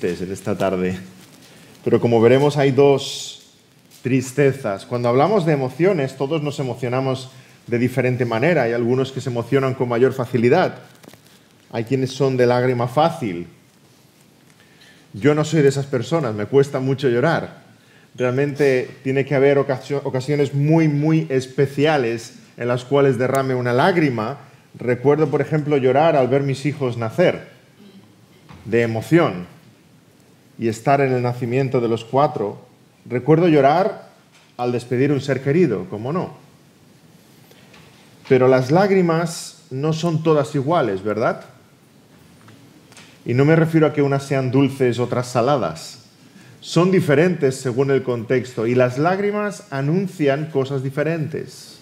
tristes en esta tarde. Pero como veremos, hay dos tristezas. Cuando hablamos de emociones, todos nos emocionamos de diferente manera. Hay algunos que se emocionan con mayor facilidad. Hay quienes son de lágrima fácil. Yo no soy de esas personas, me cuesta mucho llorar. Realmente tiene que haber ocasiones muy especiales en las cuales derrame una lágrima. Recuerdo, por ejemplo, llorar al ver mis hijos nacer, de emoción, y estar en el nacimiento de los 4. Recuerdo llorar al despedir un ser querido, ¿cómo no? Pero las lágrimas no son todas iguales, ¿verdad? Y no me refiero a que unas sean dulces, otras saladas. Son diferentes según el contexto, y las lágrimas anuncian cosas diferentes.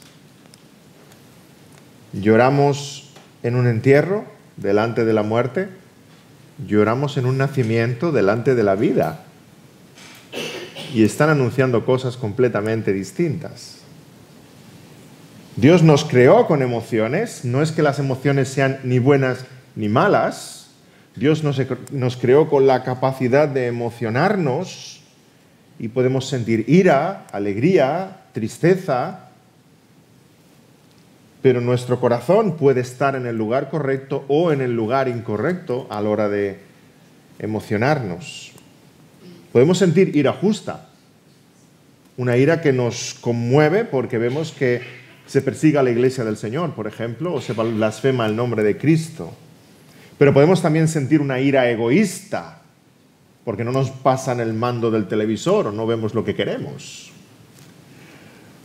Lloramos en un entierro, delante de la muerte. Lloramos en un nacimiento, delante de la vida. Y están anunciando cosas completamente distintas. Dios nos creó con emociones. No es que las emociones sean ni buenas ni malas. Dios nos creó con la capacidad de emocionarnos y podemos sentir ira, alegría, tristeza, pero nuestro corazón puede estar en el lugar correcto o en el lugar incorrecto a la hora de emocionarnos. Podemos sentir ira justa, una ira que nos conmueve porque vemos que se persigue a la iglesia del Señor, por ejemplo, o se blasfema el nombre de Cristo. Pero podemos también sentir una ira egoísta, porque no nos pasan el mando del televisor o no vemos lo que queremos.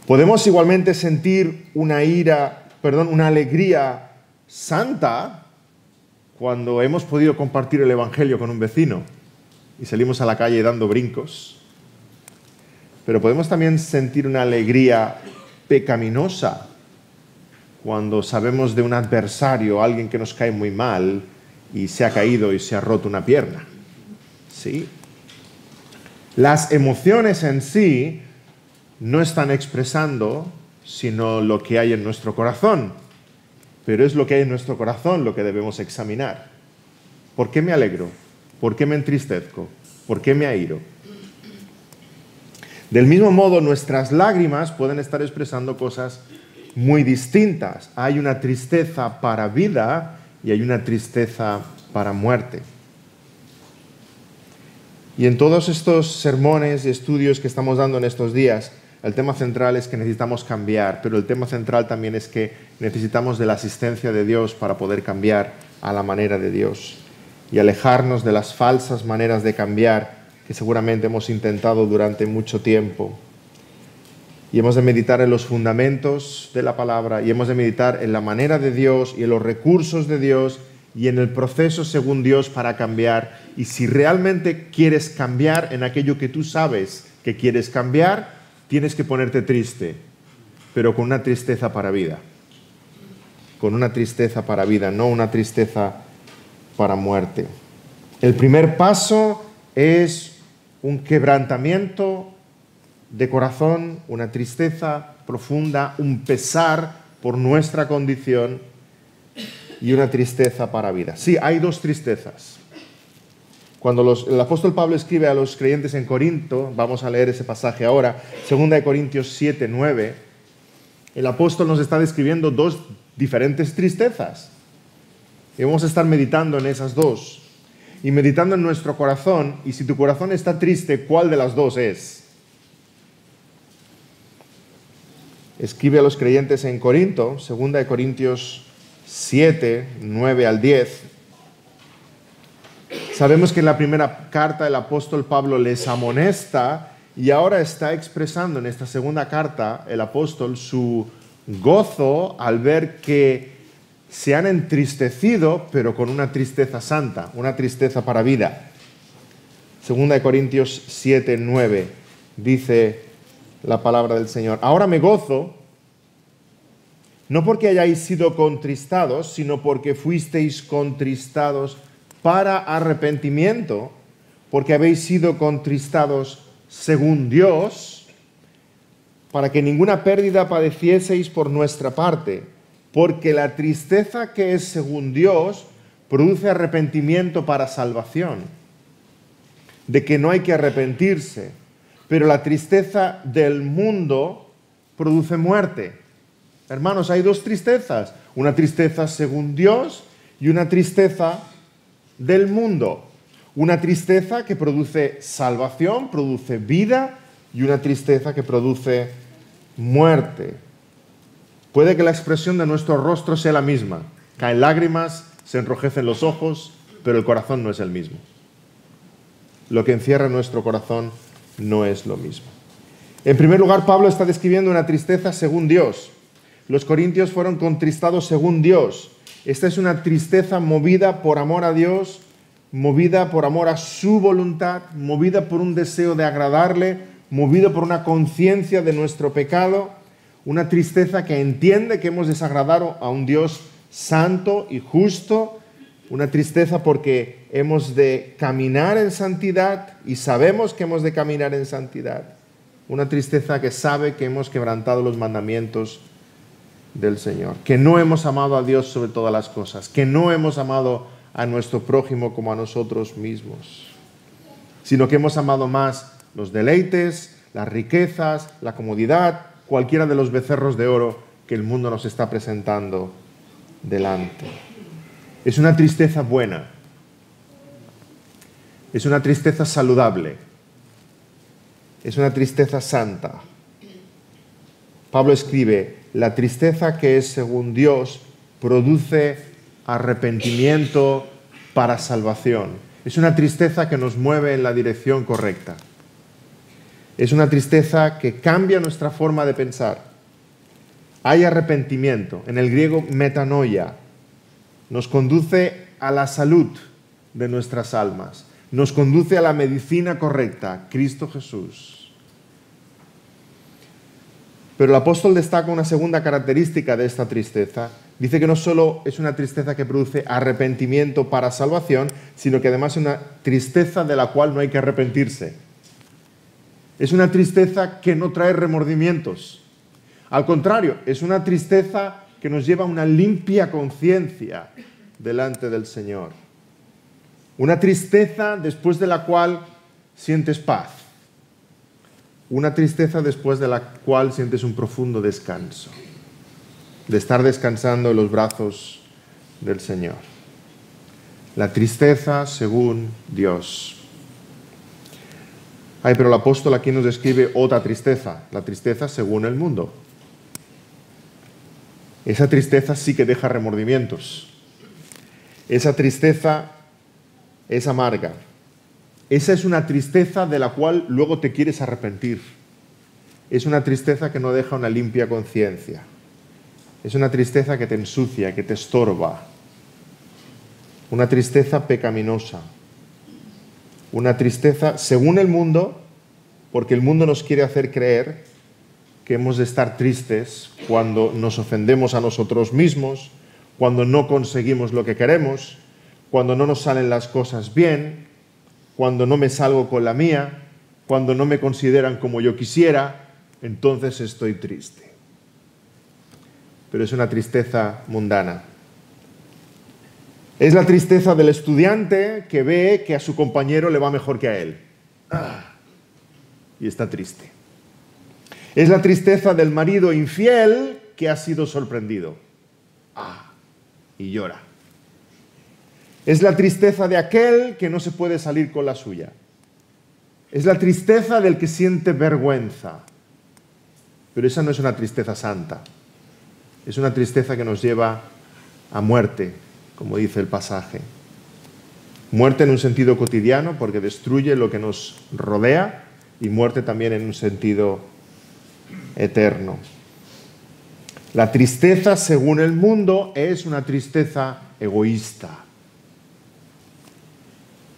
Podemos igualmente sentir una alegría santa cuando hemos podido compartir el Evangelio con un vecino y salimos a la calle dando brincos. Pero podemos también sentir una alegría pecaminosa cuando sabemos de un adversario, alguien que nos cae muy mal, y se ha caído y se ha roto una pierna. ¿Sí? Las emociones en sí no están expresando sino lo que hay en nuestro corazón. Pero es lo que hay en nuestro corazón lo que debemos examinar. ¿Por qué me alegro? ¿Por qué me entristezco? ¿Por qué me airo? Del mismo modo, nuestras lágrimas pueden estar expresando cosas muy distintas. Hay una tristeza para vida y hay una tristeza para muerte. Y en todos estos sermones y estudios que estamos dando en estos días, el tema central es que necesitamos cambiar, pero el tema central también es que necesitamos de la asistencia de Dios para poder cambiar a la manera de Dios y alejarnos de las falsas maneras de cambiar que seguramente hemos intentado durante mucho tiempo. Y hemos de meditar en los fundamentos de la palabra y hemos de meditar en la manera de Dios y en los recursos de Dios y en el proceso según Dios para cambiar. Y si realmente quieres cambiar en aquello que tú sabes que quieres cambiar, tienes que ponerte triste, pero con una tristeza para vida. Con una tristeza para vida, no una tristeza para muerte. El primer paso es un quebrantamiento de corazón, una tristeza profunda, un pesar por nuestra condición y una tristeza para vida. Sí, hay dos tristezas. Cuando el apóstol Pablo escribe a los creyentes en Corinto, vamos a leer ese pasaje ahora, 2 Corintios 7, 9, el apóstol nos está describiendo dos diferentes tristezas. Y vamos a estar meditando en esas dos. Y meditando en nuestro corazón, y si tu corazón está triste, ¿cuál de las dos es? Escribe a los creyentes en Corinto, 2 Corintios 7, 9 al 10. Sabemos que en la primera carta el apóstol Pablo les amonesta y ahora está expresando en esta segunda carta el apóstol su gozo al ver que se han entristecido, pero con una tristeza santa, una tristeza para vida. 2 Corintios 7, 9 dice la palabra del Señor: ahora me gozo, no porque hayáis sido contristados, sino porque fuisteis contristados para arrepentimiento, porque habéis sido contristados según Dios, para que ninguna pérdida padecieseis por nuestra parte, porque la tristeza que es según Dios produce arrepentimiento para salvación. de que no hay que arrepentirse, pero la tristeza del mundo produce muerte. Hermanos, hay dos tristezas, una tristeza según Dios y una tristeza del mundo. Una tristeza que produce salvación, produce vida, y una tristeza que produce muerte. Puede que la expresión de nuestro rostro sea la misma. Caen lágrimas, se enrojecen los ojos, pero el corazón no es el mismo. Lo que encierra nuestro corazón no es lo mismo. En primer lugar, Pablo está describiendo una tristeza según Dios. Los corintios fueron contristados según Dios. Esta es una tristeza movida por amor a Dios, movida por amor a su voluntad, movida por un deseo de agradarle, movida por una conciencia de nuestro pecado, una tristeza que entiende que hemos desagradado a un Dios santo y justo, una tristeza porque hemos de caminar en santidad y sabemos que hemos de caminar en santidad, una tristeza que sabe que hemos quebrantado los mandamientos del Señor, que no hemos amado a Dios sobre todas las cosas, que no hemos amado a nuestro prójimo como a nosotros mismos, sino que hemos amado más los deleites, las riquezas, la comodidad, cualquiera de los becerros de oro que el mundo nos está presentando delante. Es una tristeza buena, es una tristeza saludable, es una tristeza santa. Pablo escribe, la tristeza que es según Dios produce arrepentimiento para salvación. Es una tristeza que nos mueve en la dirección correcta. Es una tristeza que cambia nuestra forma de pensar. Hay arrepentimiento, en el griego metanoia. Nos conduce a la salud de nuestras almas. Nos conduce a la medicina correcta, Cristo Jesús. Pero el apóstol destaca una segunda característica de esta tristeza. Dice que no solo es una tristeza que produce arrepentimiento para salvación, sino que además es una tristeza de la cual no hay que arrepentirse. Es una tristeza que no trae remordimientos. Al contrario, es una tristeza que nos lleva a una limpia conciencia delante del Señor. Una tristeza después de la cual sientes paz. Una tristeza después de la cual sientes un profundo descanso, de estar descansando en los brazos del Señor. La tristeza según Dios. Ay, pero el apóstol aquí nos describe otra tristeza, la tristeza según el mundo. Esa tristeza sí que deja remordimientos. Esa tristeza es amarga. Esa es una tristeza de la cual luego te quieres arrepentir. Es una tristeza que no deja una limpia conciencia. Es una tristeza que te ensucia, que te estorba. Una tristeza pecaminosa. Una tristeza según el mundo, porque el mundo nos quiere hacer creer que hemos de estar tristes cuando nos ofendemos a nosotros mismos, cuando no conseguimos lo que queremos, cuando no nos salen las cosas bien, cuando no me salgo con la mía, cuando no me consideran como yo quisiera, entonces estoy triste. Pero es una tristeza mundana. Es la tristeza del estudiante que ve que a su compañero le va mejor que a él. Y está triste. Es la tristeza del marido infiel que ha sido sorprendido. Y llora. Es la tristeza de aquel que no se puede salir con la suya. Es la tristeza del que siente vergüenza. Pero esa no es una tristeza santa. Es una tristeza que nos lleva a muerte, como dice el pasaje. Muerte en un sentido cotidiano, porque destruye lo que nos rodea, y muerte también en un sentido eterno. La tristeza, según el mundo, es una tristeza egoísta.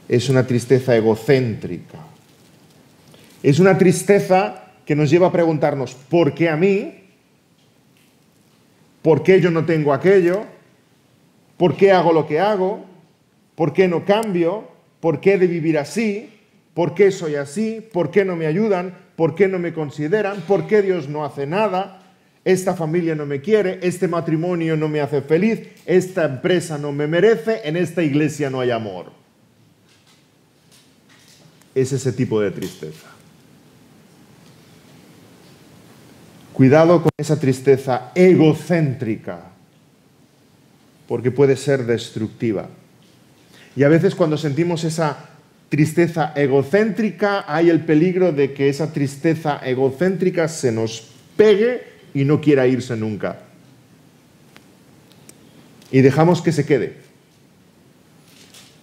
Es una tristeza egocéntrica. Es una tristeza que nos lleva a preguntarnos, ¿por qué a mí? ¿Por qué yo no tengo aquello? ¿Por qué hago lo que hago? ¿Por qué no cambio? ¿Por qué he de vivir así? ¿Por qué soy así? ¿Por qué no me ayudan? ¿Por qué no me consideran? ¿Por qué Dios no hace nada? Esta familia no me quiere, este matrimonio no me hace feliz, esta empresa no me merece, en esta iglesia no hay amor. es ese tipo de tristeza. Cuidado con esa tristeza egocéntrica, porque puede ser destructiva. Y a veces cuando sentimos esa tristeza egocéntrica, hay el peligro de que esa tristeza egocéntrica se nos pegue y no quiera irse nunca. Y dejamos que se quede,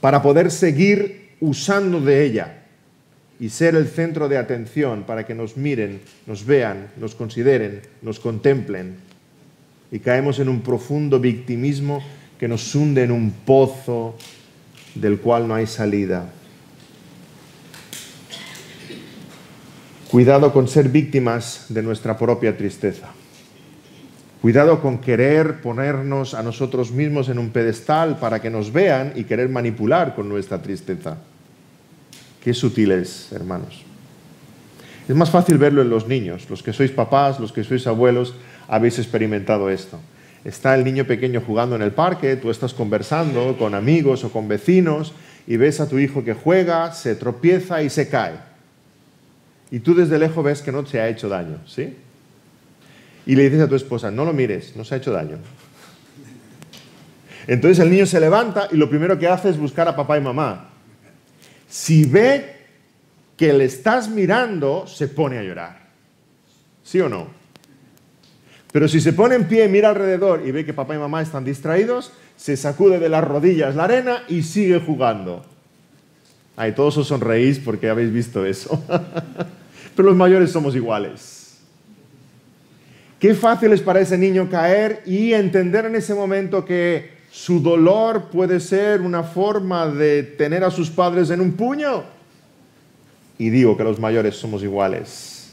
para poder seguir usando de ella y ser el centro de atención para que nos miren, nos vean, nos consideren, nos contemplen. Y caemos en un profundo victimismo que nos hunde en un pozo del cual no hay salida. Cuidado con ser víctimas de nuestra propia tristeza. Cuidado con querer ponernos a nosotros mismos en un pedestal para que nos vean y querer manipular con nuestra tristeza. Qué sutil es, hermanos. Es más fácil verlo en los niños. Los que sois papás, los que sois abuelos, habéis experimentado esto. Está el niño pequeño jugando en el parque, tú estás conversando con amigos o con vecinos y ves a tu hijo que juega, se tropieza y se cae. Y tú desde lejos ves que no se ha hecho daño, ¿sí? Y le dices a tu esposa, no lo mires, no se ha hecho daño. Entonces el niño se levanta y lo primero que hace es buscar a papá y mamá. Si ve que le estás mirando, se pone a llorar. ¿Sí o no? Pero si se pone en pie, mira alrededor y ve que papá y mamá están distraídos, se sacude de las rodillas la arena y sigue jugando. Ay, todos os sonreís porque habéis visto eso. Pero los mayores somos iguales. Qué fácil es para ese niño caer y entender en ese momento que su dolor puede ser una forma de tener a sus padres en un puño. Y digo que los mayores somos iguales.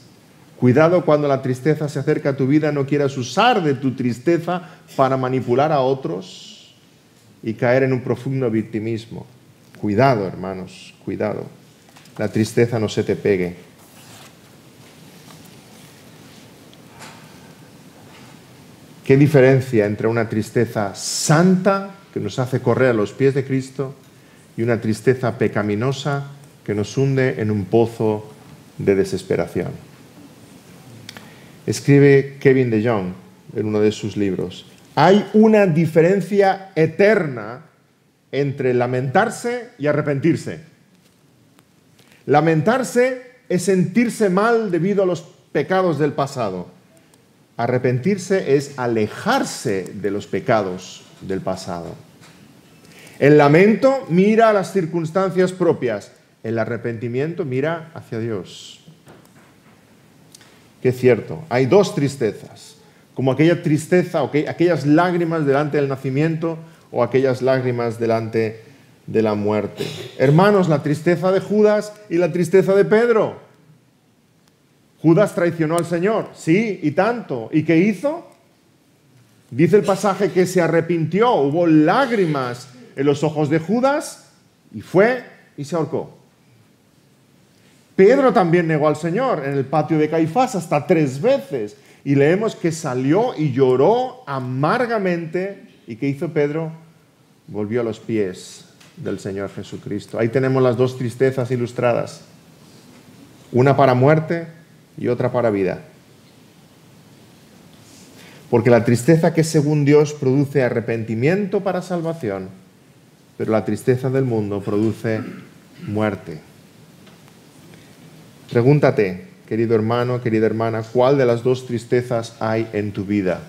Cuidado cuando la tristeza se acerca a tu vida, no quieras usar de tu tristeza para manipular a otros y caer en un profundo victimismo. Cuidado, hermanos, cuidado. La tristeza no se te pegue. ¿Qué diferencia entre una tristeza santa que nos hace correr a los pies de Cristo y una tristeza pecaminosa que nos hunde en un pozo de desesperación? Escribe Kevin DeYoung en uno de sus libros: hay una diferencia eterna entre lamentarse y arrepentirse. Lamentarse es sentirse mal debido a los pecados del pasado. Arrepentirse es alejarse de los pecados del pasado. El lamento mira a las circunstancias propias. El arrepentimiento mira hacia Dios. Qué cierto. Hay dos tristezas. Como aquella tristeza, aquellas lágrimas delante del nacimiento o aquellas lágrimas delante de la muerte. Hermanos, la tristeza de Judas y la tristeza de Pedro. Judas traicionó al Señor, sí, y tanto. ¿Y qué hizo? Dice el pasaje que se arrepintió, hubo lágrimas en los ojos de Judas y fue y se ahorcó. Pedro también negó al Señor en el patio de Caifás hasta 3 veces. Y leemos que salió y lloró amargamente. ¿Y qué hizo Pedro? Volvió a los pies del Señor Jesucristo. Ahí tenemos las dos tristezas ilustradas. Una para muerte y otra para vida. Porque la tristeza que según Dios produce arrepentimiento para salvación, pero la tristeza del mundo produce muerte. Pregúntate, querido hermano, querida hermana, ¿cuál de las dos tristezas hay en tu vida?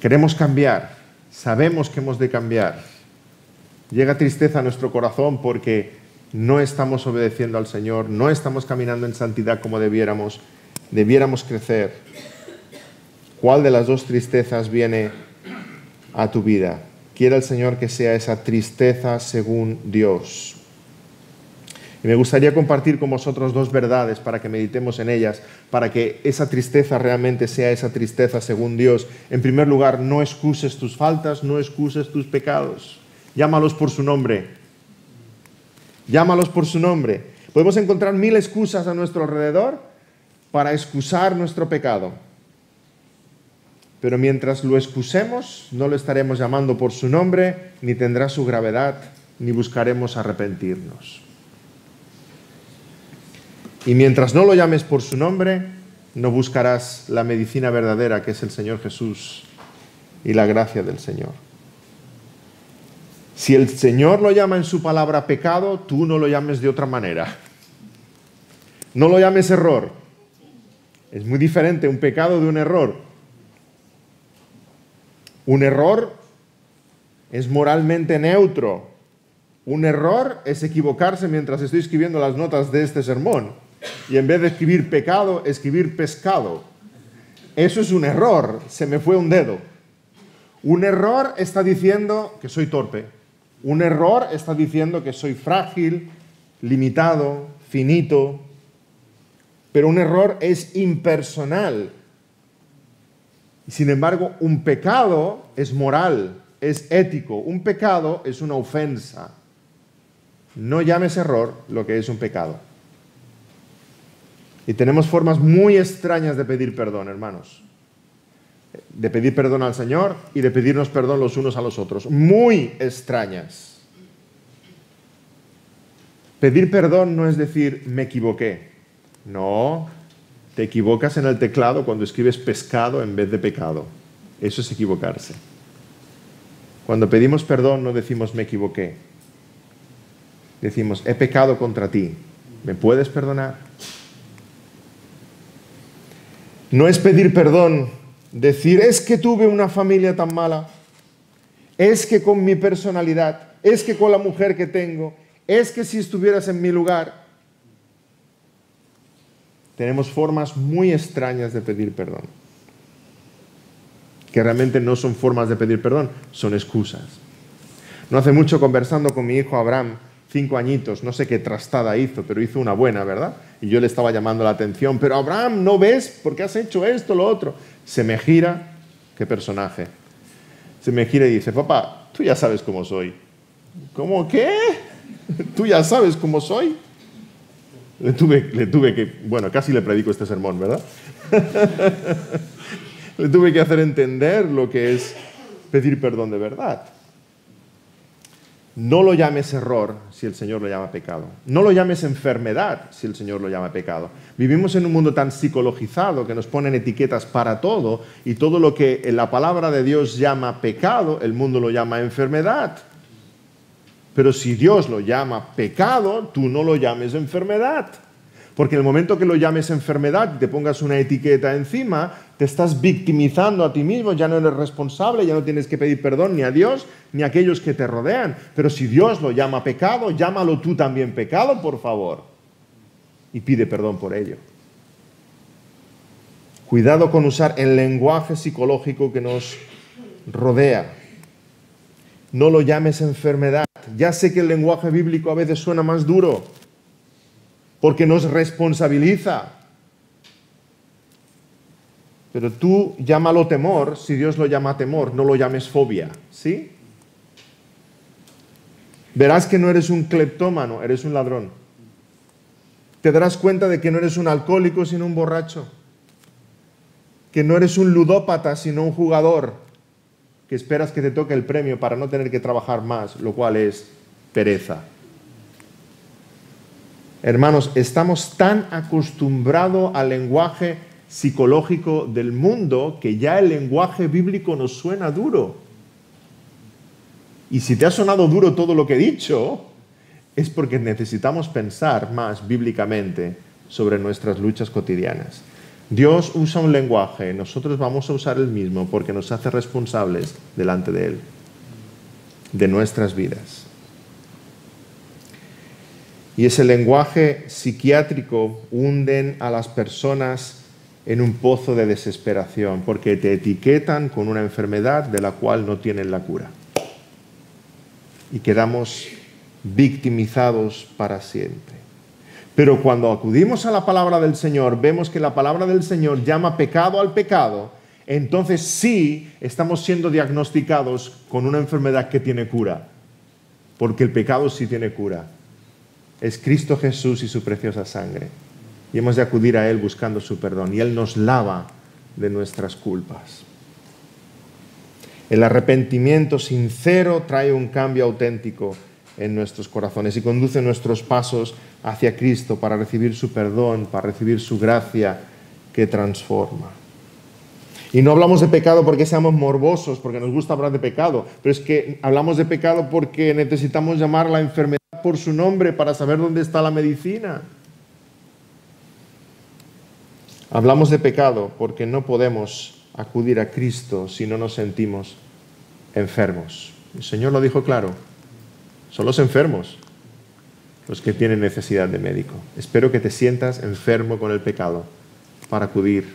Queremos cambiar, sabemos que hemos de cambiar. Llega tristeza a nuestro corazón porque no estamos obedeciendo al Señor, no estamos caminando en santidad como debiéramos crecer. ¿Cuál de las dos tristezas viene a tu vida? Quiere el Señor que sea esa tristeza según Dios. Y me gustaría compartir con vosotros 2 verdades para que meditemos en ellas, para que esa tristeza realmente sea esa tristeza según Dios. En primer lugar, no excuses tus faltas, no excuses tus pecados. Llámalos por su nombre. Llámalos por su nombre. Podemos encontrar 1000 excusas a nuestro alrededor para excusar nuestro pecado. Pero mientras lo excusemos, no lo estaremos llamando por su nombre, ni tendrá su gravedad, ni buscaremos arrepentirnos. Y mientras no lo llames por su nombre, no buscarás la medicina verdadera, que es el Señor Jesús y la gracia del Señor. Si el Señor lo llama en su palabra pecado, tú no lo llames de otra manera. No lo llames error. Es muy diferente un pecado de un error. Un error es moralmente neutro. Un error es equivocarse mientras estoy escribiendo las notas de este sermón. Y en vez de escribir pecado, escribir pescado. Eso es un error. Se me fue un dedo. Un error está diciendo que soy torpe. Un error está diciendo que soy frágil, limitado, finito. Pero un error es impersonal. Sin embargo, un pecado es moral, es ético. Un pecado es una ofensa. No llames error lo que es un pecado. Y tenemos formas muy extrañas de pedir perdón, hermanos. De pedir perdón al Señor y de pedirnos perdón los unos a los otros. Muy extrañas. Pedir perdón no es decir, me equivoqué. No, te equivocas en el teclado cuando escribes pescado en vez de pecado. Eso es equivocarse. Cuando pedimos perdón no decimos, me equivoqué. Decimos, he pecado contra ti. ¿Me puedes perdonar? No es pedir perdón, decir, es que tuve una familia tan mala, es que con mi personalidad, es que con la mujer que tengo, es que si estuvieras en mi lugar. Tenemos formas muy extrañas de pedir perdón, que realmente no son formas de pedir perdón, son excusas. No hace mucho, conversando con mi hijo Abraham, 5 añitos, no sé qué trastada hizo, pero hizo una buena, ¿verdad? Y yo le estaba llamando la atención, pero Abraham, ¿no ves por qué has hecho esto, lo otro? Se me gira, qué personaje. Se me gira y dice, papá, tú ya sabes cómo soy. ¿Cómo qué? ¿Tú ya sabes cómo soy? Le tuve que, bueno, casi le predico este sermón, ¿verdad? Le tuve que hacer entender lo que es pedir perdón de verdad. No lo llames error si el Señor lo llama pecado. No lo llames enfermedad si el Señor lo llama pecado. Vivimos en un mundo tan psicologizado que nos ponen etiquetas para todo, y todo lo que en la palabra de Dios llama pecado, el mundo lo llama enfermedad. Pero si Dios lo llama pecado, tú no lo llames enfermedad. Porque en el momento que lo llames enfermedad y te pongas una etiqueta encima, te estás victimizando a ti mismo, ya no eres responsable, ya no tienes que pedir perdón ni a Dios ni a aquellos que te rodean. Pero si Dios lo llama pecado, llámalo tú también pecado, por favor. Y pide perdón por ello. Cuidado con usar el lenguaje psicológico que nos rodea. No lo llames enfermedad. Ya sé que el lenguaje bíblico a veces suena más duro, porque nos responsabiliza. Pero tú llámalo temor, si Dios lo llama temor, no lo llames fobia, ¿sí? Verás que no eres un cleptómano, eres un ladrón. Te darás cuenta de que no eres un alcohólico, sino un borracho. Que no eres un ludópata, sino un jugador, que esperas que te toque el premio para no tener que trabajar más, lo cual es pereza. Hermanos, estamos tan acostumbrados al lenguaje psicológico del mundo que ya el lenguaje bíblico nos suena duro. Y si te ha sonado duro todo lo que he dicho, es porque necesitamos pensar más bíblicamente sobre nuestras luchas cotidianas. Dios usa un lenguaje, nosotros vamos a usar el mismo porque nos hace responsables delante de Él, de nuestras vidas. Y ese lenguaje psiquiátrico hunden a las personas en un pozo de desesperación porque te etiquetan con una enfermedad de la cual no tienen la cura. Y quedamos victimizados para siempre. Pero cuando acudimos a la palabra del Señor, vemos que la palabra del Señor llama pecado al pecado, entonces sí estamos siendo diagnosticados con una enfermedad que tiene cura, porque el pecado sí tiene cura. Es Cristo Jesús y su preciosa sangre. Y hemos de acudir a Él buscando su perdón. Y Él nos lava de nuestras culpas. El arrepentimiento sincero trae un cambio auténtico en nuestros corazones y conduce nuestros pasos hacia Cristo para recibir su perdón, para recibir su gracia que transforma. Y no hablamos de pecado porque seamos morbosos, porque nos gusta hablar de pecado, pero es que hablamos de pecado porque necesitamos llamar a la enfermedad por su nombre para saber dónde está la medicina. Hablamos de pecado porque no podemos acudir a Cristo si no nos sentimos enfermos. El Señor lo dijo claro, son los enfermos los que tienen necesidad de médico. Espero que te sientas enfermo con el pecado para acudir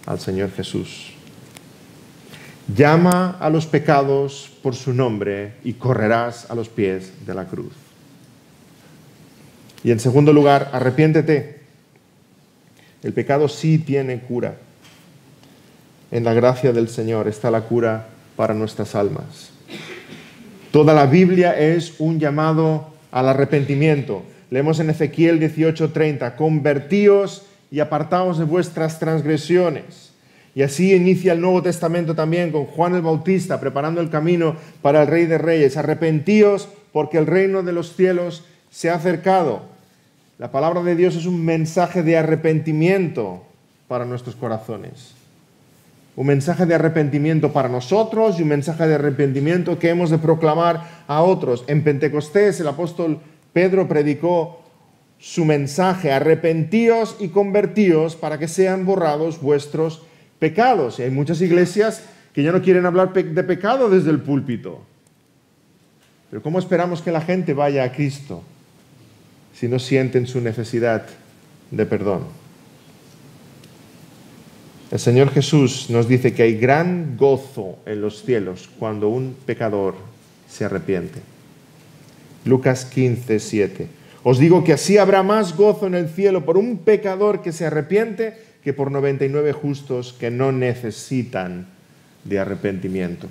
al Señor Jesús. Llama a los pecados por su nombre y correrás a los pies de la cruz. Y en segundo lugar, arrepiéntete. El pecado sí tiene cura. En la gracia del Señor está la cura para nuestras almas. Toda la Biblia es un llamado al arrepentimiento. Leemos en Ezequiel 18:30, convertíos y apartaos de vuestras transgresiones. Y así inicia el Nuevo Testamento también con Juan el Bautista preparando el camino para el Rey de Reyes. Arrepentíos porque el reino de los cielos se ha acercado. La palabra de Dios es un mensaje de arrepentimiento para nuestros corazones. Un mensaje de arrepentimiento para nosotros y un mensaje de arrepentimiento que hemos de proclamar a otros. En Pentecostés el apóstol Pedro predicó su mensaje, arrepentíos y convertíos para que sean borrados vuestros pecados. Y hay muchas iglesias que ya no quieren hablar de pecado desde el púlpito. Pero ¿cómo esperamos que la gente vaya a Cristo si no sienten su necesidad de perdón? El Señor Jesús nos dice que hay gran gozo en los cielos cuando un pecador se arrepiente. Lucas 15:7. Os digo que así habrá más gozo en el cielo por un pecador que se arrepiente que por 99 justos que no necesitan de arrepentimiento.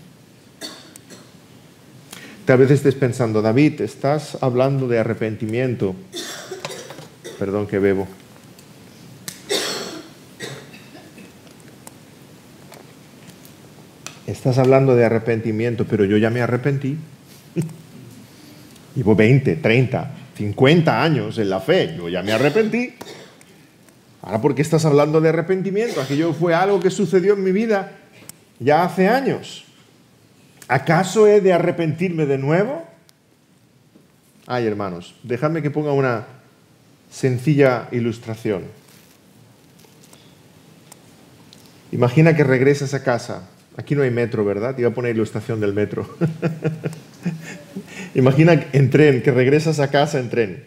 Tal vez estés pensando, David, estás hablando de arrepentimiento. Perdón que bebo. Estás hablando de arrepentimiento, pero yo ya me arrepentí. Llevo 20, 30, 50 años en la fe, yo ya me arrepentí. Ahora, ¿por qué estás hablando de arrepentimiento? Aquello fue algo que sucedió en mi vida ya hace años. ¿Acaso he de arrepentirme de nuevo? Ay, hermanos, dejadme que ponga una sencilla ilustración. Imagina que regresas a casa. Aquí no hay metro, ¿verdad? Te iba a poner ilustración del metro. Imagina en tren, que regresas a casa en tren.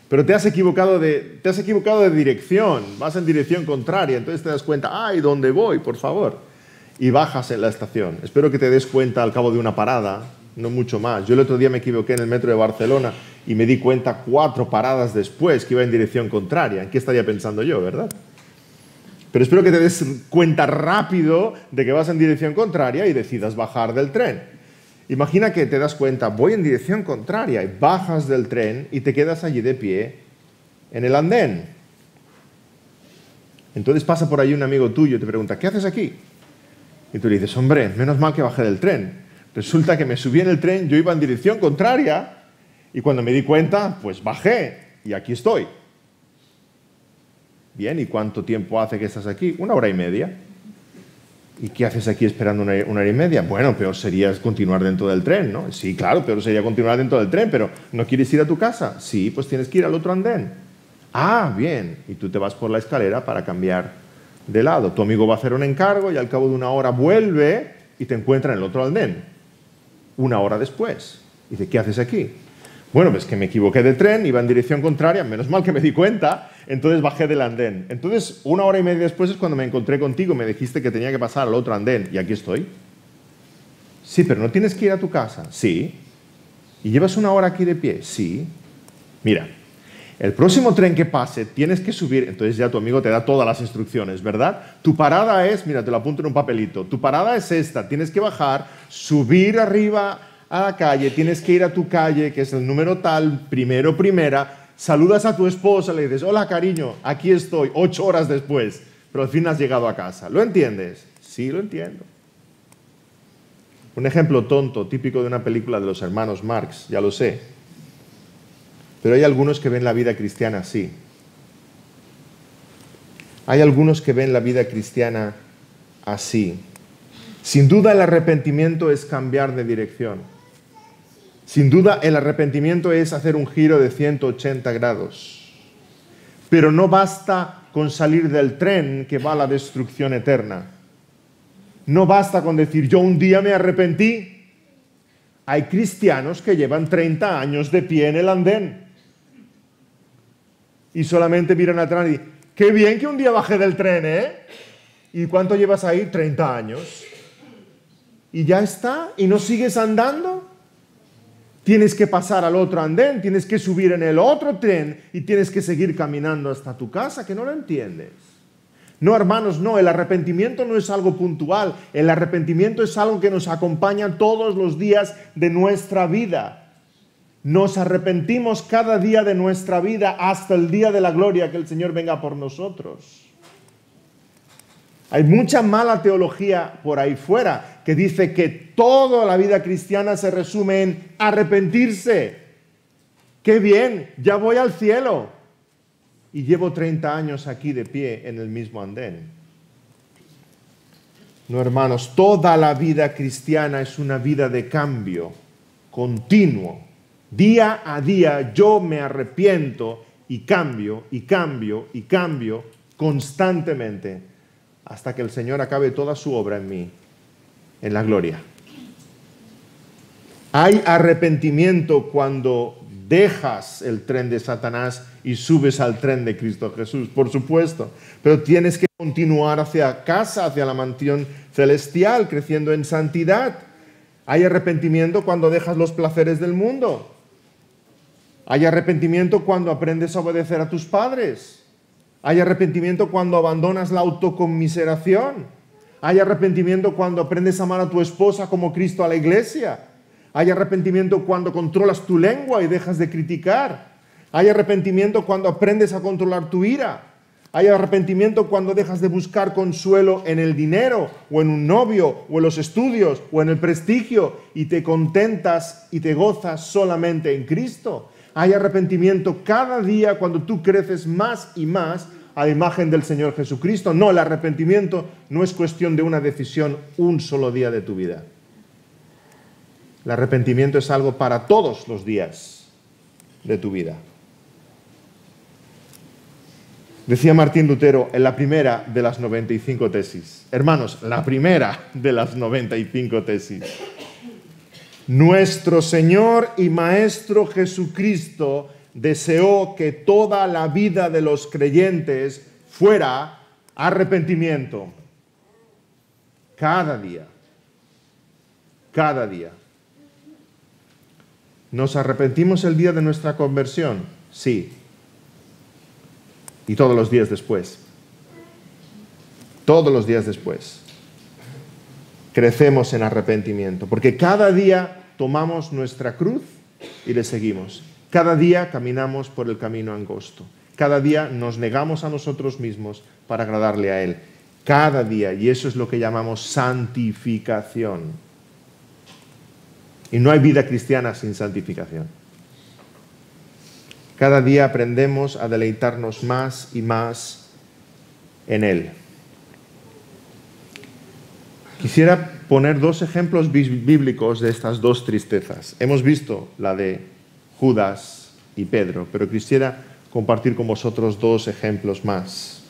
Pero te has equivocado de dirección, vas en dirección contraria, entonces te das cuenta, ¡ay, ¿dónde voy, por favor? Y bajas en la estación. Espero que te des cuenta al cabo de una parada, no mucho más. Yo el otro día me equivoqué en el metro de Barcelona y me di cuenta 4 paradas después que iba en dirección contraria. ¿En qué estaría pensando yo, verdad? Pero espero que te des cuenta rápido de que vas en dirección contraria y decidas bajar del tren. Imagina que te das cuenta, voy en dirección contraria, y bajas del tren y te quedas allí de pie en el andén. Entonces pasa por ahí un amigo tuyo y te pregunta, ¿qué haces aquí? Y tú le dices, hombre, menos mal que bajé del tren. Resulta que me subí en el tren, yo iba en dirección contraria y cuando me di cuenta, pues bajé y aquí estoy. Bien, ¿y cuánto tiempo hace que estás aquí? 1 hora y media. ¿Y qué haces aquí esperando 1 hora y media? Bueno, peor sería continuar dentro del tren, ¿no? Sí, claro, peor sería continuar dentro del tren, pero ¿no quieres ir a tu casa? Sí, pues tienes que ir al otro andén. Ah, bien. Y tú te vas por la escalera para cambiar de lado. Tu amigo va a hacer un encargo y al cabo de 1 hora vuelve y te encuentra en el otro andén. 1 hora después. Y dice, ¿qué haces aquí? Bueno, pues que me equivoqué de tren, iba en dirección contraria, menos mal que me di cuenta, entonces bajé del andén. Entonces, 1 hora y media después es cuando me encontré contigo, me dijiste que tenía que pasar al otro andén, y aquí estoy. Sí, pero ¿no tienes que ir a tu casa? Sí. ¿Y llevas 1 hora aquí de pie? Sí. Mira, el próximo tren que pase tienes que subir, entonces ya tu amigo te da todas las instrucciones, ¿verdad? Tu parada es, mira, te lo apunto en un papelito, tu parada es esta, tienes que bajar, subir arriba a la calle, tienes que ir a tu calle, que es el número tal, primero, primera, saludas a tu esposa, le dices, hola cariño, aquí estoy, 8 horas después, pero al fin has llegado a casa. ¿Lo entiendes? Sí, lo entiendo. Un ejemplo tonto, típico de una película de los hermanos Marx, ya lo sé. Pero hay algunos que ven la vida cristiana así. Hay algunos que ven la vida cristiana así. Sin duda el arrepentimiento es cambiar de dirección. Sin duda el arrepentimiento es hacer un giro de 180 grados. Pero no basta con salir del tren que va a la destrucción eterna. No basta con decir, yo un día me arrepentí. Hay cristianos que llevan 30 años de pie en el andén. Y solamente miran atrás y dicen, qué bien que un día bajé del tren, ¿eh? ¿Y cuánto llevas ahí? 30 años. ¿Y ya está? ¿Y no sigues andando? Tienes que pasar al otro andén, tienes que subir en el otro tren y tienes que seguir caminando hasta tu casa, que no lo entiendes. No, hermanos, no, el arrepentimiento no es algo puntual, el arrepentimiento es algo que nos acompaña todos los días de nuestra vida. Nos arrepentimos cada día de nuestra vida hasta el día de la gloria que el Señor venga por nosotros. Hay mucha mala teología por ahí fuera que dice que toda la vida cristiana se resume en arrepentirse. ¡Qué bien! Ya voy al cielo. Y llevo 30 años aquí de pie en el mismo andén. No, hermanos, toda la vida cristiana es una vida de cambio continuo. Día a día yo me arrepiento y cambio, y cambio, y cambio constantemente hasta que el Señor acabe toda su obra en mí, en la gloria. Hay arrepentimiento cuando dejas el tren de Satanás y subes al tren de Cristo Jesús, por supuesto, pero tienes que continuar hacia casa, hacia la mansión celestial, creciendo en santidad. Hay arrepentimiento cuando dejas los placeres del mundo. Hay arrepentimiento cuando aprendes a obedecer a tus padres. Hay arrepentimiento cuando abandonas la autoconmiseración. Hay arrepentimiento cuando aprendes a amar a tu esposa como Cristo a la iglesia. Hay arrepentimiento cuando controlas tu lengua y dejas de criticar. Hay arrepentimiento cuando aprendes a controlar tu ira. Hay arrepentimiento cuando dejas de buscar consuelo en el dinero, o en un novio, o en los estudios, o en el prestigio, y te contentas y te gozas solamente en Cristo. Hay arrepentimiento cada día cuando tú creces más y más a la imagen del Señor Jesucristo. No, el arrepentimiento no es cuestión de una decisión un solo día de tu vida. El arrepentimiento es algo para todos los días de tu vida. Decía Martín Lutero en la primera de las 95 tesis. Hermanos, la primera de las 95 tesis. Nuestro Señor y Maestro Jesucristo deseó que toda la vida de los creyentes fuera arrepentimiento. Cada día. Cada día. ¿Nos arrepentimos el día de nuestra conversión? Sí. Y todos los días después. Todos los días después. Crecemos en arrepentimiento. Porque cada día tomamos nuestra cruz y le seguimos. Cada día caminamos por el camino angosto. Cada día nos negamos a nosotros mismos para agradarle a Él. Cada día. Y eso es lo que llamamos santificación. Y no hay vida cristiana sin santificación. Cada día aprendemos a deleitarnos más y más en Él. Quisiera poner dos ejemplos bíblicos de estas dos tristezas. Hemos visto la de Judas y Pedro, pero quisiera compartir con vosotros dos ejemplos más.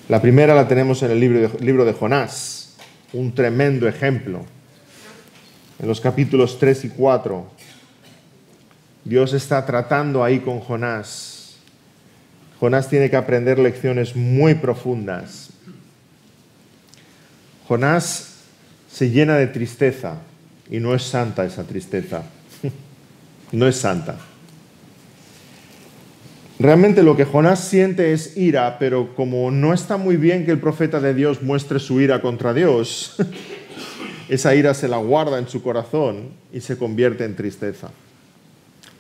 La primera la tenemos en el libro de Jonás, un tremendo ejemplo. En los capítulos 3 y 4, Dios está tratando ahí con Jonás. Jonás tiene que aprender lecciones muy profundas. Jonás se llena de tristeza y no es santa esa tristeza. No es santa. Realmente lo que Jonás siente es ira, pero como no está muy bien que el profeta de Dios muestre su ira contra Dios, esa ira se la guarda en su corazón y se convierte en tristeza.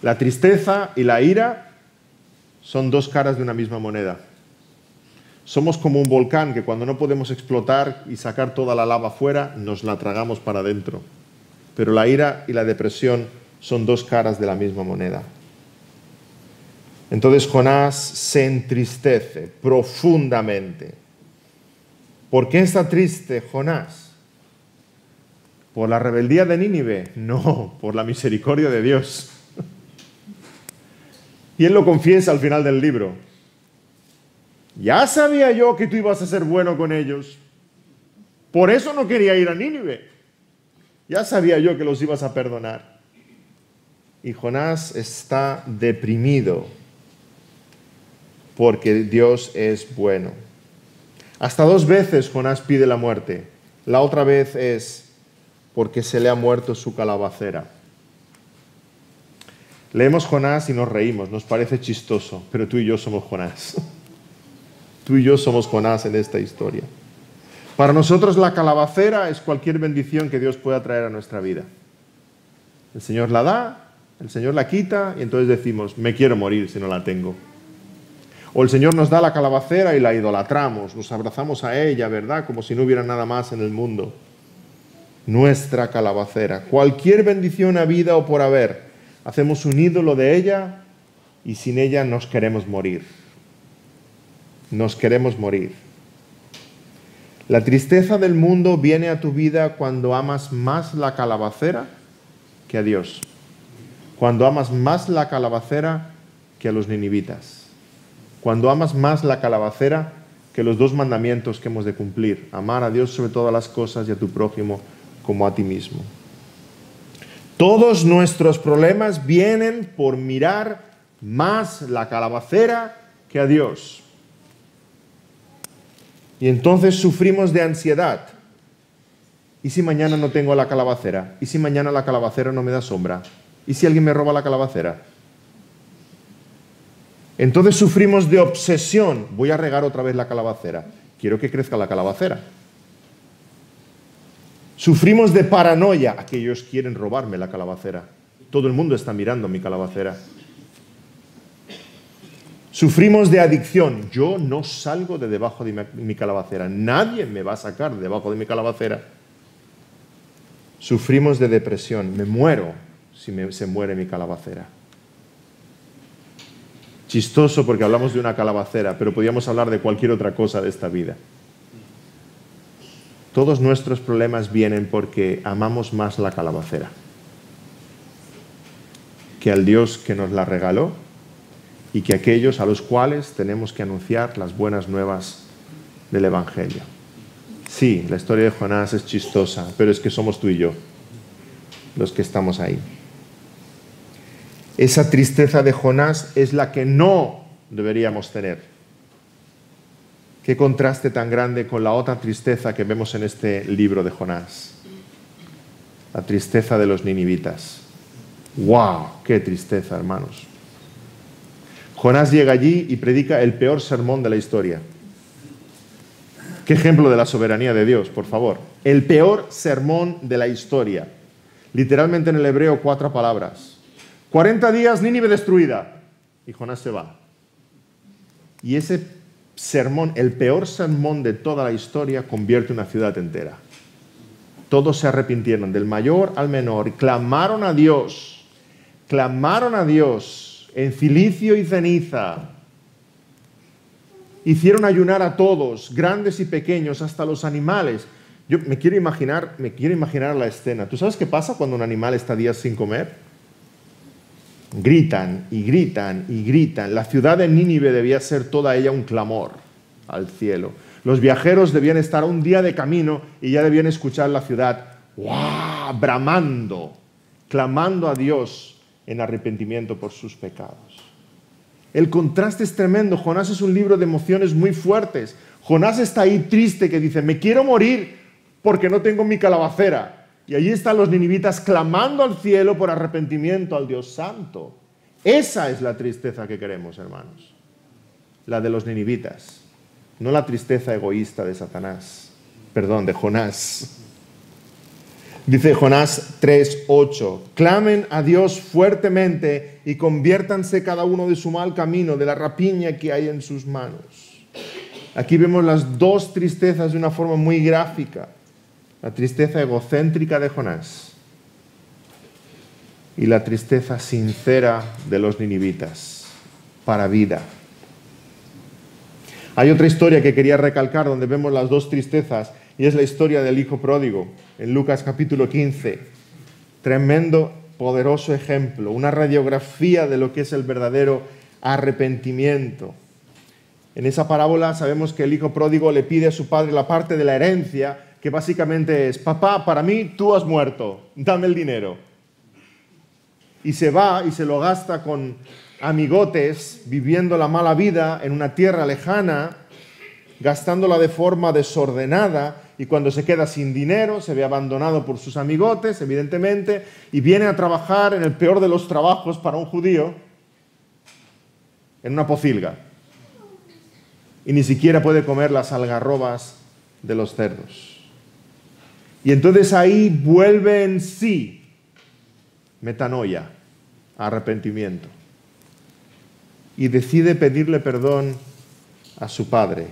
La tristeza y la ira son dos caras de una misma moneda. Somos como un volcán que cuando no podemos explotar y sacar toda la lava fuera, nos la tragamos para adentro. Pero la ira y la depresión son dos caras de la misma moneda. Entonces Jonás se entristece profundamente. ¿Por qué está triste Jonás? ¿Por la rebeldía de Nínive? No, por la misericordia de Dios. Y él lo confiesa al final del libro. Ya sabía yo que tú ibas a ser bueno con ellos. Por eso no quería ir a Nínive. Ya sabía yo que los ibas a perdonar. Y Jonás está deprimido porque Dios es bueno. Hasta 2 veces Jonás pide la muerte. La otra vez es porque se le ha muerto su calabacera. Leemos Jonás y nos reímos, nos parece chistoso, pero tú y yo somos Jonás. Tú y yo somos Jonás en esta historia. Para nosotros la calabacera es cualquier bendición que Dios pueda traer a nuestra vida. El Señor la da, el Señor la quita y entonces decimos, me quiero morir si no la tengo. O el Señor nos da la calabacera y la idolatramos, nos abrazamos a ella, ¿verdad? Como si no hubiera nada más en el mundo. Nuestra calabacera. Cualquier bendición a vida o por haber, hacemos un ídolo de ella y sin ella nos queremos morir. Nos queremos morir. La tristeza del mundo viene a tu vida cuando amas más la calabacera que a Dios. Cuando amas más la calabacera que a los ninivitas. Cuando amas más la calabacera que los 2 mandamientos que hemos de cumplir. Amar a Dios sobre todas las cosas y a tu prójimo como a ti mismo. Todos nuestros problemas vienen por mirar más la calabacera que a Dios. Y entonces sufrimos de ansiedad. ¿Y si mañana no tengo la calabacera? ¿Y si mañana la calabacera no me da sombra? ¿Y si alguien me roba la calabacera? Entonces sufrimos de obsesión. Voy a regar otra vez la calabacera. Quiero que crezca la calabacera. Sufrimos de paranoia. Aquellos quieren robarme la calabacera. Todo el mundo está mirando mi calabacera. Sufrimos de adicción. Yo no salgo de debajo de mi calabacera. Nadie me va a sacar de debajo de mi calabacera. Sufrimos de depresión. Me muero si se muere mi calabacera. Chistoso porque hablamos de una calabacera, pero podríamos hablar de cualquier otra cosa de esta vida. Todos nuestros problemas vienen porque amamos más la calabacera que al Dios que nos la regaló y que aquellos a los cuales tenemos que anunciar las buenas nuevas del Evangelio. Sí, la historia de Jonás es chistosa, pero es que somos tú y yo los que estamos ahí. Esa tristeza de Jonás es la que no deberíamos tener. Qué contraste tan grande con la otra tristeza que vemos en este libro de Jonás. La tristeza de los ninivitas. ¡Wow! ¡Qué tristeza, hermanos! Jonás llega allí y predica el peor sermón de la historia. Qué ejemplo de la soberanía de Dios, por favor. El peor sermón de la historia. Literalmente en el hebreo 4 palabras. 40 días, Nínive destruida. Y Jonás se va. Y ese sermón, el peor sermón de toda la historia, convierte una ciudad entera. Todos se arrepintieron, del mayor al menor, y clamaron a Dios en cilicio y ceniza. Hicieron ayunar a todos, grandes y pequeños, hasta los animales. Yo me quiero imaginar la escena. ¿Tú sabes qué pasa cuando un animal está días sin comer? Gritan y gritan y gritan. La ciudad de Nínive debía ser toda ella un clamor al cielo. Los viajeros debían estar un día de camino y ya debían escuchar la ciudad ¡guau! Bramando, clamando a Dios en arrepentimiento por sus pecados. El contraste es tremendo. Jonás es un libro de emociones muy fuertes. Jonás está ahí triste que dice, me quiero morir porque no tengo mi calabacera. Y allí están los ninivitas clamando al cielo por arrepentimiento al Dios Santo. Esa es la tristeza que queremos, hermanos. La de los ninivitas. No la tristeza egoísta de Satanás. Perdón, de Jonás. Dice Jonás 3:8. Clamen a Dios fuertemente y conviértanse cada uno de su mal camino, de la rapiña que hay en sus manos. Aquí vemos las dos tristezas de una forma muy gráfica. La tristeza egocéntrica de Jonás y la tristeza sincera de los ninivitas para vida. Hay otra historia que quería recalcar donde vemos las dos tristezas y es la historia del hijo pródigo en Lucas capítulo 15. Tremendo, poderoso ejemplo, una radiografía de lo que es el verdadero arrepentimiento. En esa parábola sabemos que el hijo pródigo le pide a su padre la parte de la herencia que básicamente es: papá, para mí tú has muerto, dame el dinero. Y se va y se lo gasta con amigotes, viviendo la mala vida en una tierra lejana, gastándola de forma desordenada, y cuando se queda sin dinero se ve abandonado por sus amigotes, evidentemente, y viene a trabajar en el peor de los trabajos para un judío, en una pocilga. Y ni siquiera puede comer las algarrobas de los cerdos. Y entonces ahí vuelve en sí, metanoia, arrepentimiento. Y decide pedirle perdón a su padre.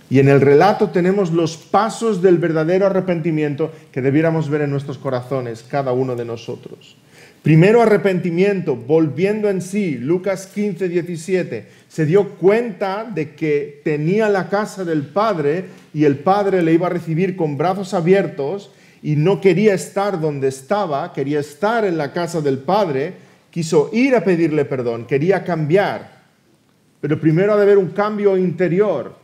Y en el relato tenemos los pasos del verdadero arrepentimiento que debiéramos ver en nuestros corazones, cada uno de nosotros. Primero arrepentimiento, volviendo en sí. Lucas 15, 17. Se dio cuenta de que tenía la casa del padre y el padre le iba a recibir con brazos abiertos y no quería estar donde estaba, quería estar en la casa del padre, quiso ir a pedirle perdón, quería cambiar. Pero primero ha de haber un cambio interior.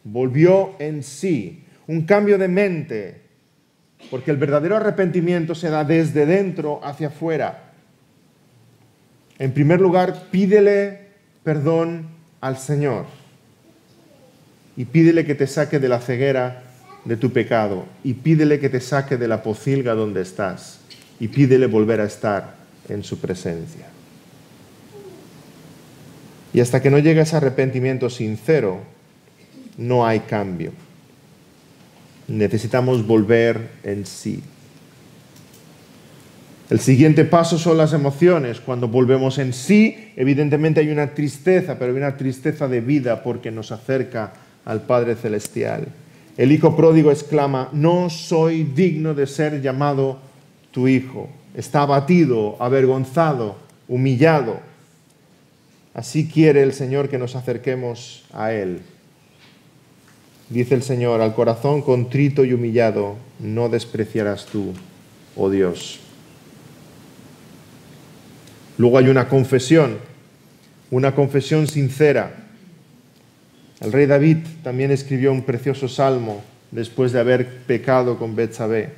Volvió en sí, un cambio de mente. Porque el verdadero arrepentimiento se da desde dentro hacia afuera. En primer lugar, pídele perdón al Señor. Y pídele que te saque de la ceguera de tu pecado. Y pídele que te saque de la pocilga donde estás. Y pídele volver a estar en su presencia. Y hasta que no llegue ese arrepentimiento sincero, no hay cambio. Necesitamos volver en sí. El siguiente paso son las emociones. Cuando volvemos en sí, evidentemente hay una tristeza, pero hay una tristeza de vida porque nos acerca al Padre Celestial. El hijo pródigo exclama: no soy digno de ser llamado tu hijo. Está abatido, avergonzado, humillado. Así quiere el Señor que nos acerquemos a Él. Dice el Señor: al corazón contrito y humillado no despreciarás tú, oh Dios. Luego hay una confesión sincera. El rey David también escribió un precioso salmo después de haber pecado con Betsabé.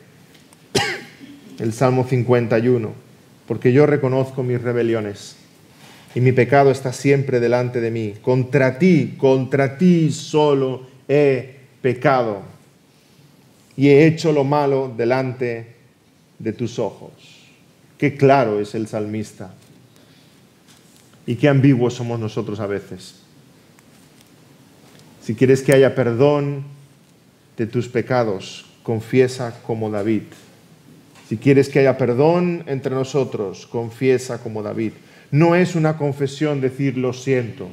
El Salmo 51. Porque yo reconozco mis rebeliones y mi pecado está siempre delante de mí. Contra ti solo he pecado y he hecho lo malo delante de tus ojos. Qué claro es el salmista. Y qué ambiguos somos nosotros a veces. Si quieres que haya perdón de tus pecados, confiesa como David. Si quieres que haya perdón entre nosotros, confiesa como David. No es una confesión decir lo siento.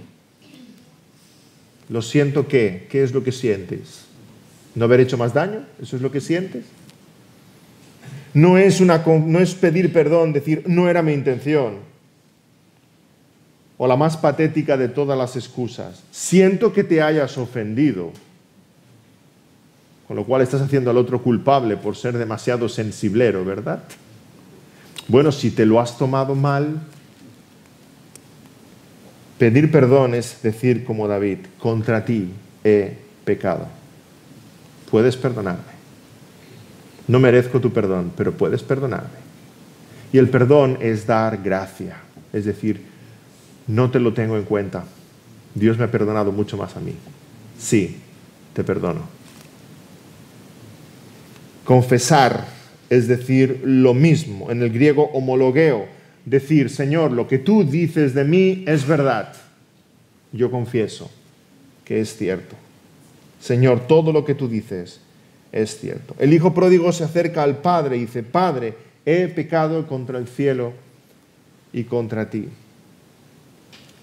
¿Lo siento qué? ¿Qué es lo que sientes? ¿No haber hecho más daño? ¿Eso es lo que sientes? No es pedir perdón, decir no era mi intención. O la más patética de todas las excusas: siento que te hayas ofendido. Con lo cual estás haciendo al otro culpable por ser demasiado sensiblero, ¿verdad? Bueno, si te lo has tomado mal, pedir perdón es decir como David: contra ti he pecado. Puedes perdonarme. No merezco tu perdón, pero puedes perdonarme. Y el perdón es dar gracia. Es decir, no te lo tengo en cuenta. Dios me ha perdonado mucho más a mí. Sí, te perdono. Confesar es decir lo mismo. En el griego homologeo. Decir: Señor, lo que tú dices de mí es verdad. Yo confieso que es cierto. Señor, todo lo que tú dices es cierto. El hijo pródigo se acerca al padre y dice: Padre, he pecado contra el cielo y contra ti.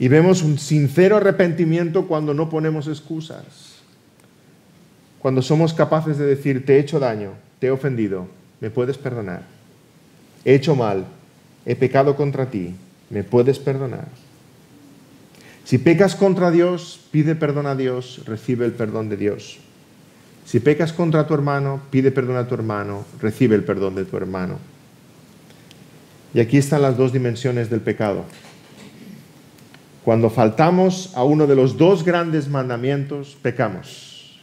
Y vemos un sincero arrepentimiento cuando no ponemos excusas. Cuando somos capaces de decir, te he hecho daño, te he ofendido, ¿me puedes perdonar? He hecho mal, he pecado contra ti, ¿me puedes perdonar? Si pecas contra Dios, pide perdón a Dios, recibe el perdón de Dios. Si pecas contra tu hermano, pide perdón a tu hermano, recibe el perdón de tu hermano. Y aquí están las dos dimensiones del pecado. Cuando faltamos a uno de los dos grandes mandamientos, pecamos.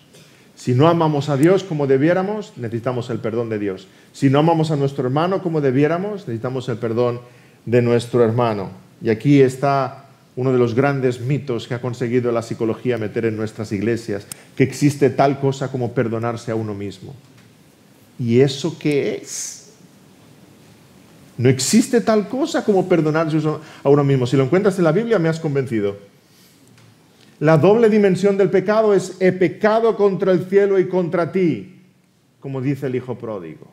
Si no amamos a Dios como debiéramos, necesitamos el perdón de Dios. Si no amamos a nuestro hermano como debiéramos, necesitamos el perdón de nuestro hermano. Y aquí está uno de los grandes mitos que ha conseguido la psicología meter en nuestras iglesias, que existe tal cosa como perdonarse a uno mismo. ¿Y eso qué es? No existe tal cosa como perdonarse a uno mismo. Si lo encuentras en la Biblia, me has convencido. La doble dimensión del pecado es: he pecado contra el cielo y contra ti, como dice el hijo pródigo.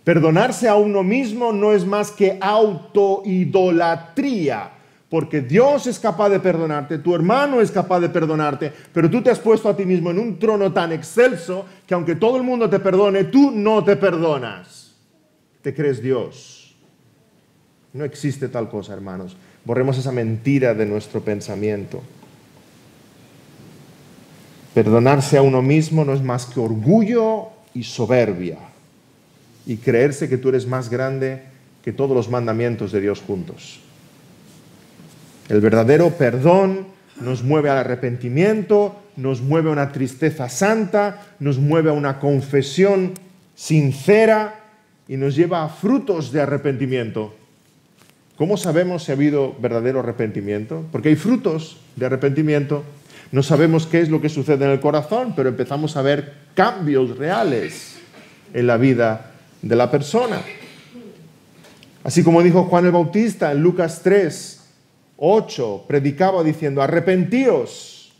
Perdonarse a uno mismo no es más que autoidolatría, porque Dios es capaz de perdonarte, tu hermano es capaz de perdonarte, pero tú te has puesto a ti mismo en un trono tan excelso que aunque todo el mundo te perdone, tú no te perdonas. Te crees Dios. No existe tal cosa, hermanos. Borremos esa mentira de nuestro pensamiento. Perdonarse a uno mismo no es más que orgullo y soberbia, y creerse que tú eres más grande que todos los mandamientos de Dios juntos. El verdadero perdón nos mueve al arrepentimiento, nos mueve a una tristeza santa, nos mueve a una confesión sincera y nos lleva a frutos de arrepentimiento. ¿Cómo sabemos si ha habido verdadero arrepentimiento? Porque hay frutos de arrepentimiento. No sabemos qué es lo que sucede en el corazón, pero empezamos a ver cambios reales en la vida de la persona. Así como dijo Juan el Bautista en Lucas 3:8, predicaba diciendo, arrepentíos.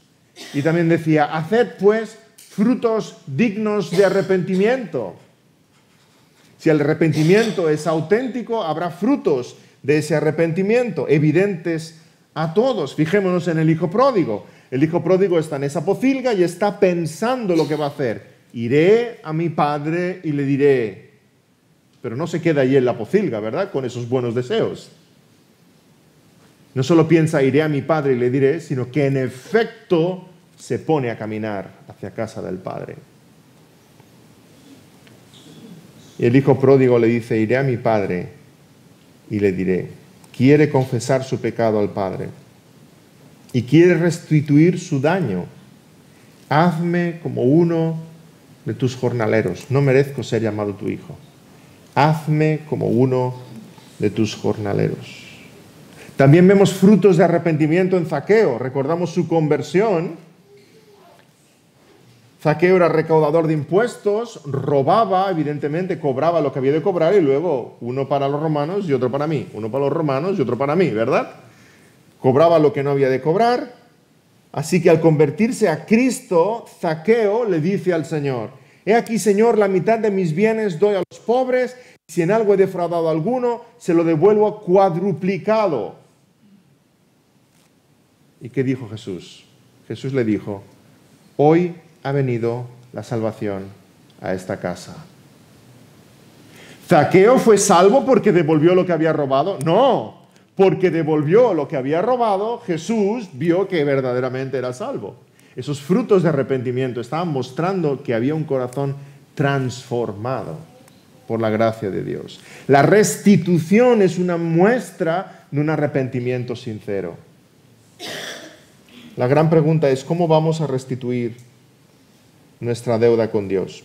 Y también decía, haced pues frutos dignos de arrepentimiento. Si el arrepentimiento es auténtico, habrá frutos de ese arrepentimiento, evidentes a todos. Fijémonos en el hijo pródigo. El hijo pródigo está en esa pocilga y está pensando lo que va a hacer. Iré a mi padre y le diré. Pero no se queda allí en la pocilga, ¿verdad? Con esos buenos deseos. No solo piensa, iré a mi padre y le diré, sino que en efecto se pone a caminar hacia casa del padre. Y el hijo pródigo le dice, iré a mi padre y le diré. Quiere confesar su pecado al padre y quiere restituir su daño. Hazme como uno de tus jornaleros. No merezco ser llamado tu hijo. Hazme como uno de tus jornaleros. También vemos frutos de arrepentimiento en Zaqueo. Recordamos su conversión. Zaqueo era recaudador de impuestos, robaba, evidentemente, cobraba lo que había de cobrar y luego uno para los romanos y otro para mí. Uno para los romanos y otro para mí, ¿verdad? Cobraba lo que no había de cobrar. Así que al convertirse a Cristo, Zaqueo le dice al Señor, he aquí, Señor, la mitad de mis bienes doy a los pobres, si en algo he defraudado a alguno, se lo devuelvo cuadruplicado. ¿Y qué dijo Jesús? Jesús le dijo, hoy ha venido la salvación a esta casa. ¿Zaqueo fue salvo porque devolvió lo que había robado? No, porque devolvió lo que había robado, Jesús vio que verdaderamente era salvo. Esos frutos de arrepentimiento estaban mostrando que había un corazón transformado por la gracia de Dios. La restitución es una muestra de un arrepentimiento sincero. La gran pregunta es, ¿cómo vamos a restituir nuestra deuda con Dios?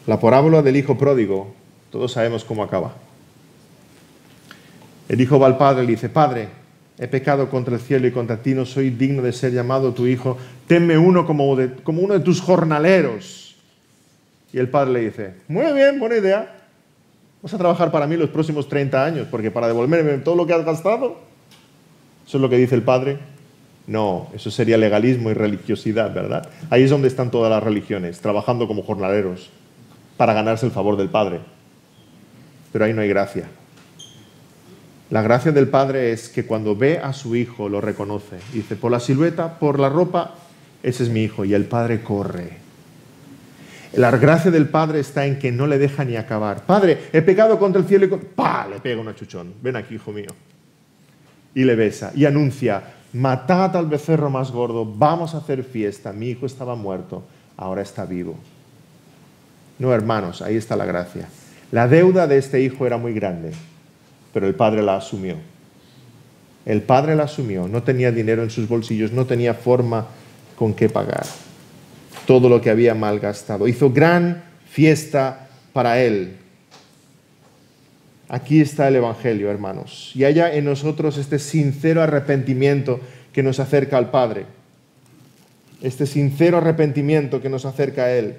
La parábola del hijo pródigo, todos sabemos cómo acaba. El hijo va al padre y le dice, Padre, he pecado contra el cielo y contra ti, no soy digno de ser llamado tu hijo, tenme uno como uno de tus jornaleros. Y el padre le dice, muy bien, buena idea, vas a trabajar para mí los próximos 30 años, porque para devolverme todo lo que has gastado, ¿eso es lo que dice el padre? No, eso sería legalismo y religiosidad, ¿verdad? Ahí es donde están todas las religiones, trabajando como jornaleros para ganarse el favor del Padre. Pero ahí no hay gracia. La gracia del Padre es que cuando ve a su Hijo lo reconoce. Dice, por la silueta, por la ropa, ese es mi Hijo. Y el Padre corre. La gracia del Padre está en que no le deja ni acabar. Padre, he pecado contra el cielo y ¡pah! Le pega un achuchón. Ven aquí, hijo mío. Y le besa y anuncia, matad al becerro más gordo, vamos a hacer fiesta. Mi hijo estaba muerto, ahora está vivo. No, hermanos, ahí está la gracia. La deuda de este hijo era muy grande, pero el Padre la asumió. El Padre la asumió, no tenía dinero en sus bolsillos, no tenía forma con qué pagar todo lo que había malgastado. Hizo gran fiesta para él. Aquí está el Evangelio, hermanos. Y haya en nosotros este sincero arrepentimiento que nos acerca al Padre. Este sincero arrepentimiento que nos acerca a Él.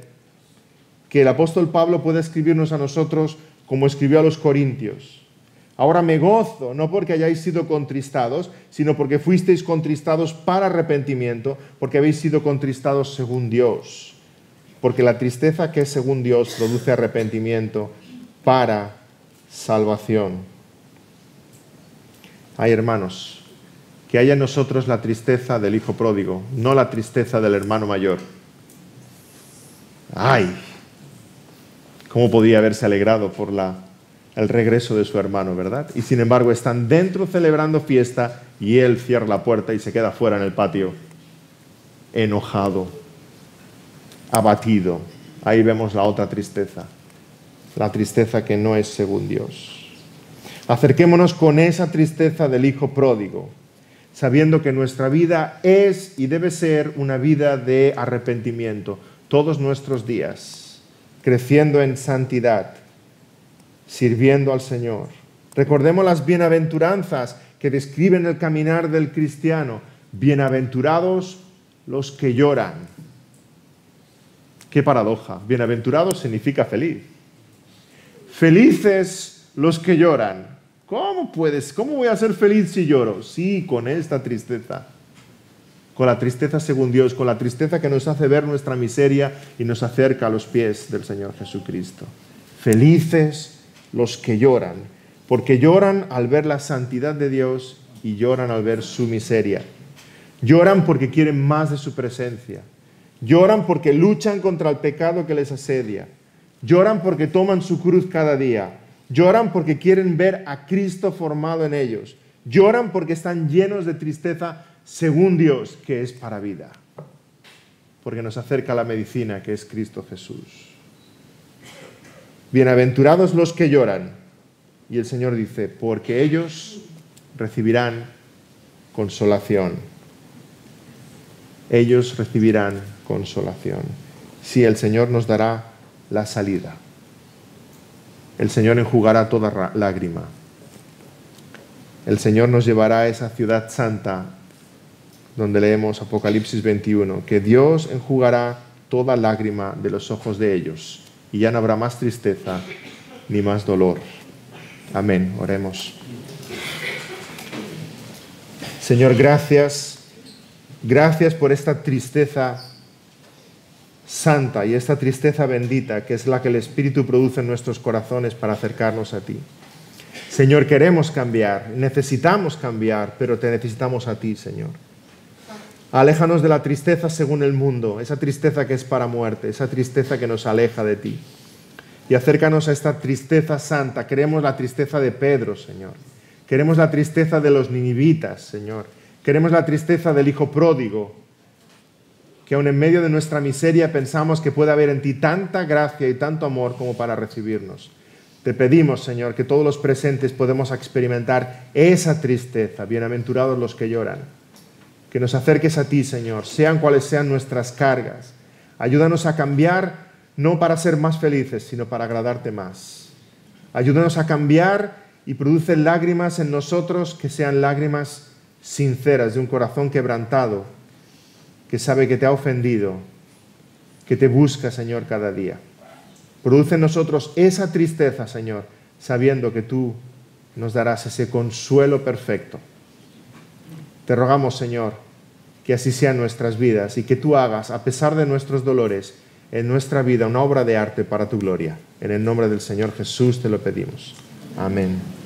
Que el apóstol Pablo pueda escribirnos a nosotros como escribió a los corintios. Ahora me gozo, no porque hayáis sido contristados, sino porque fuisteis contristados para arrepentimiento, porque habéis sido contristados según Dios. Porque la tristeza que es según Dios produce arrepentimiento para salvación. Ay, hermanos, que haya en nosotros la tristeza del hijo pródigo, no la tristeza del hermano mayor. Ay, cómo podía haberse alegrado por el regreso de su hermano, ¿verdad? Y sin embargo están dentro celebrando fiesta y él cierra la puerta y se queda fuera en el patio, enojado, abatido. Ahí vemos la otra tristeza, la tristeza que no es según Dios. Acerquémonos con esa tristeza del hijo pródigo, sabiendo que nuestra vida es y debe ser una vida de arrepentimiento todos nuestros días, creciendo en santidad, sirviendo al Señor. Recordemos las bienaventuranzas que describen el caminar del cristiano. Bienaventurados los que lloran. Qué paradoja. Bienaventurados significa feliz. Felices los que lloran. ¿Cómo voy a ser feliz si lloro? Sí, con esta tristeza. Con la tristeza según Dios, con la tristeza que nos hace ver nuestra miseria y nos acerca a los pies del Señor Jesucristo. Felices los que lloran, porque lloran al ver la santidad de Dios y lloran al ver su miseria. Lloran porque quieren más de su presencia. Lloran porque luchan contra el pecado que les asedia. Lloran porque toman su cruz cada día. Lloran porque quieren ver a Cristo formado en ellos. Lloran porque están llenos de tristeza según Dios, que es para vida. Porque nos acerca a la medicina, que es Cristo Jesús. Bienaventurados los que lloran. Y el Señor dice, porque ellos recibirán consolación. Ellos recibirán consolación. Sí, el Señor nos dará la salida. El Señor enjugará toda lágrima. El Señor nos llevará a esa ciudad santa donde leemos Apocalipsis 21, que Dios enjugará toda lágrima de los ojos de ellos. Y ya no habrá más tristeza ni más dolor. Amén. Oremos. Señor, gracias. Gracias por esta tristeza santa y esta tristeza bendita que es la que el Espíritu produce en nuestros corazones para acercarnos a ti. Señor, queremos cambiar, necesitamos cambiar, pero te necesitamos a ti, Señor. Aléjanos de la tristeza según el mundo, esa tristeza que es para muerte, esa tristeza que nos aleja de ti. Y acércanos a esta tristeza santa. Queremos la tristeza de Pedro, Señor. Queremos la tristeza de los ninivitas, Señor. Queremos la tristeza del hijo pródigo, que aun en medio de nuestra miseria pensamos que puede haber en ti tanta gracia y tanto amor como para recibirnos. Te pedimos, Señor, que todos los presentes podamos experimentar esa tristeza. Bienaventurados los que lloran. Que nos acerques a ti, Señor, sean cuales sean nuestras cargas. Ayúdanos a cambiar, no para ser más felices, sino para agradarte más. Ayúdanos a cambiar y produce lágrimas en nosotros que sean lágrimas sinceras de un corazón quebrantado, que sabe que te ha ofendido, que te busca, Señor, cada día. Produce en nosotros esa tristeza, Señor, sabiendo que tú nos darás ese consuelo perfecto. Te rogamos, Señor, que así sean nuestras vidas y que tú hagas, a pesar de nuestros dolores, en nuestra vida una obra de arte para tu gloria. En el nombre del Señor Jesús te lo pedimos. Amén.